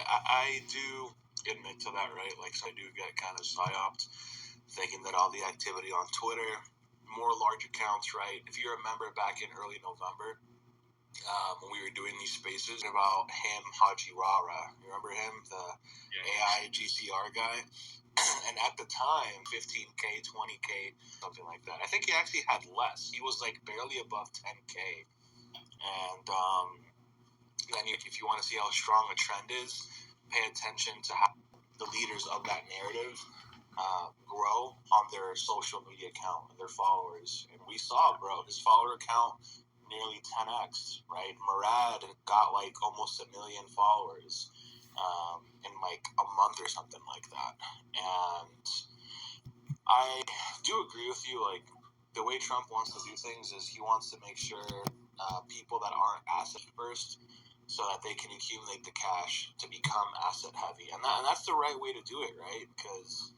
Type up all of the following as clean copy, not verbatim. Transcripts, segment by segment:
I do admit to that, right? Like, so I do get kind of psyoped, thinking that all the activity on Twitter, more large accounts, right? If you remember back in early November, when we were doing these spaces about him, Haji Rara. You remember him, the AI GCR guy? And at the time, 15K, 20K, something like that. I think he actually had less. He was like barely above 10K. And then if you want to see how strong a trend is, pay attention to how the leaders of that narrative grow on their social media account and their followers. And we saw, bro, his follower count nearly 10x, right? Murad got like almost 1 million followers in like a month or something like that. And I do agree with you, like, the way Trump wants to do things is he wants to make sure people that aren't asset first, so that they can accumulate the cash to become asset heavy. And that's the right way to do it, right? Because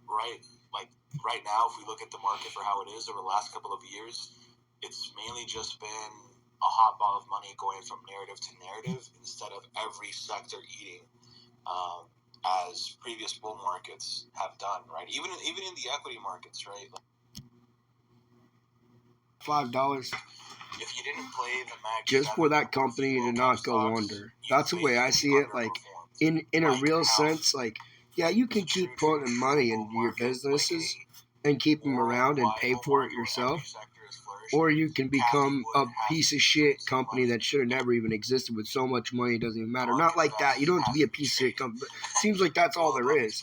right now, if we look at the market for how it is over the last couple of years, it's mainly just been a hot ball of money going from narrative to narrative instead of every sector eating, as previous bull markets have done, right? Even in the equity markets, right? $5 if you didn't play the max just for that company to not go under. That's the way I see it. Like in a real sense, like, yeah, you can keep putting money into your businesses and keep them around and pay for it yourself, or you can become a piece of shit company that should have never even existed with so much money it doesn't even matter. Not like that. You don't have to be a piece of shit company. But it seems like that's all there is.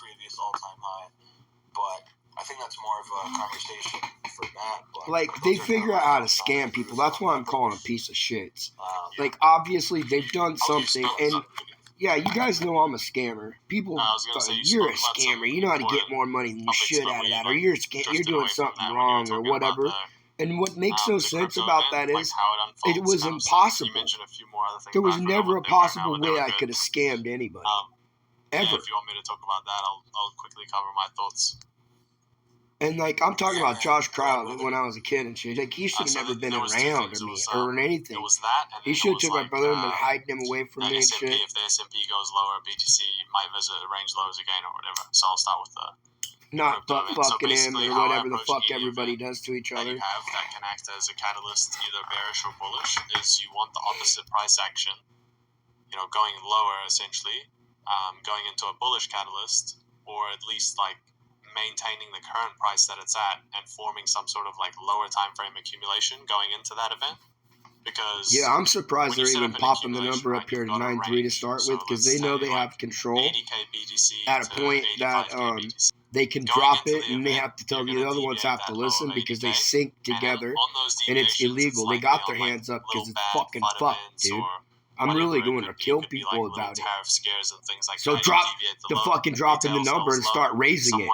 But I think that's more of a conversation for that. Like, they figure out how to scam people. That's why I'm calling them piece of shits. Like, obviously, they've done something, and yeah, you guys know I'm a scammer. People, you're a scammer. You know how to get more money than you should out of that, or you're doing something wrong, or whatever. And what makes no sense about that is it was impossible. There was never a possible way I could have scammed anybody. Ever. Yeah, if you want me to talk about that, I'll quickly cover my thoughts. And, like, I'm talking about Josh Crowley when I was a kid and shit. Like, he should have never been around me or anything. He should have took my brother and been hiding him away from me and shit. If the S&P goes lower, BTC might visit range lows again or whatever. So I'll start with the not fucking him or whatever the fuck everybody does to each other. That you have that can act as a catalyst, either bearish or bullish, is you want the opposite price action, going lower essentially, going into a bullish catalyst, or at least like maintaining the current price that it's at and forming some sort of like lower time frame accumulation going into that event. Because yeah, I'm surprised they're even popping the number up here to 9.3 to start with, because they know they have control at a point that they can drop it, and they have to tell the other ones have to listen because they sync together, and it's illegal. They got their hands up because it's fucking fucked, dude. I'm really going to kill people about it. So drop in the number and start raising it.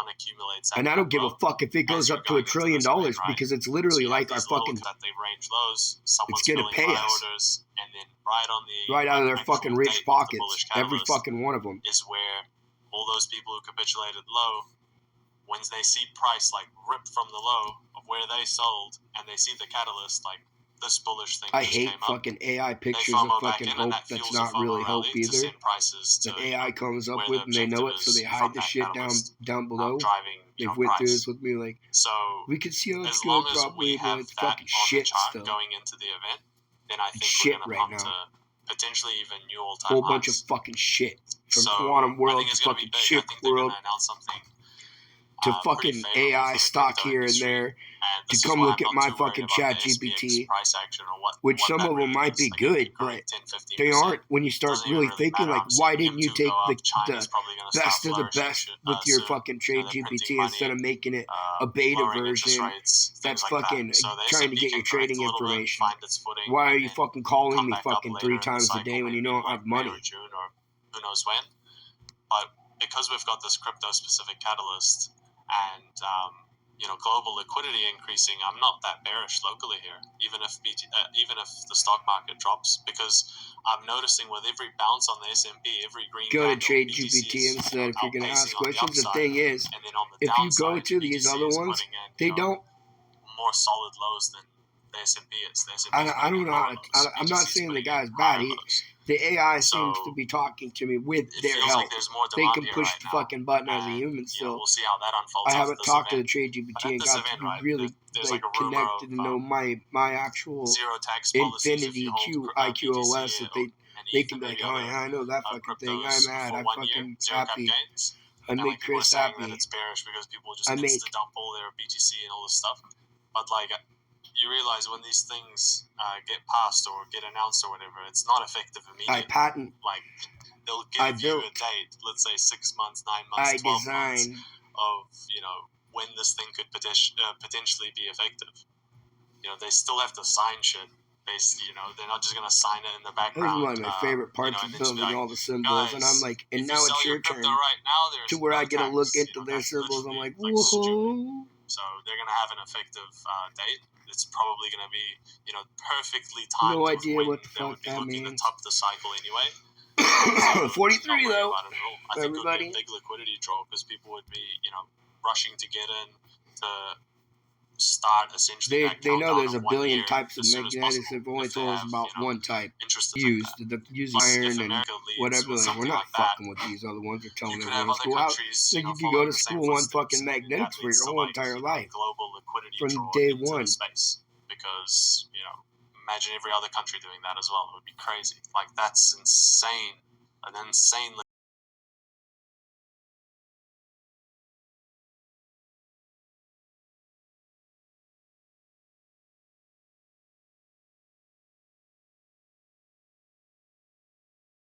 And I don't give a fuck if it goes up to $1 trillion, because it's literally like our fucking, it's going to pay us right out of their fucking rich pockets, every fucking one of them. Is where all those people who capitulated low, when they see price like rip from the low of where they sold, and they see the catalyst like this bullish thing. I hate fucking AI pictures of fucking hope that's not really hope either. That AI comes up with, and they know it, so they hide the shit down below. They've went through this with me, like, so we could see how it's going probably, but it's fucking shit still. Going into the event, then I think shit we're right now. To potentially even new all-time whole bunch of fucking shit. From quantum world to fucking chip world to fucking AI stock here and there, to come look at my fucking ChatGPT, which some of them might be good, but they aren't when you start really thinking, like, why didn't you take the best of the best with your fucking ChatGPT instead of making it a beta version that's fucking trying to get your trading information? Why are you fucking calling me fucking 3 times a day when you don't have money? Who knows when? But because we've got this crypto-specific catalyst, and global liquidity increasing, I'm not that bearish locally here, even if the stock market drops, because I'm noticing with every bounce on the S&P, every green go to ChatGPT instead if you're going to ask questions. The thing is, if you go to these other ones, they don't. More solid lows than the S&P is. The S&P I don't know. I'm not saying the guy's bad. The AI seems to be talking to me with their help. Like they can push the fucking button as a human still. We'll see how that unfolds. I haven't talked to the trade GPT and got to be really connected to know my actual infinity IQOS that they can be like, oh yeah, I know that fucking thing. I'm mad. I'm fucking happy. I made Chris happy. That it's bearish because people just dump all their BTC and all this stuff. But like, you realize when these things get passed or get announced or whatever, it's not effective immediately. I patent. Like, they'll give you a date, let's say 6 months, 9 months, 12 months of, when this thing could potentially be effective. They still have to sign shit. They're not just going to sign it in the background. This is one of my favorite parts of building all the symbols. And I'm like, and now it's your turn. Right now, to where I get to look into their symbols. I'm like, whoa. So they're going to have an effective date. It's probably going to be, perfectly timed. No idea what the fuck that means. At the top of the cycle anyway. 43 though. I think it would be a big liquidity draw because people would be, rushing to get in to start essentially. They know there's a billion types of magnetics. They've only told us about one type used. The use iron and whatever. Like, we're not fucking with these other ones. They're telling everyone to school out. Like you could go to school on fucking magnetics for your whole entire life. From day one. Because, imagine every other country doing that as well. It would be crazy. Like, that's insane. An insanely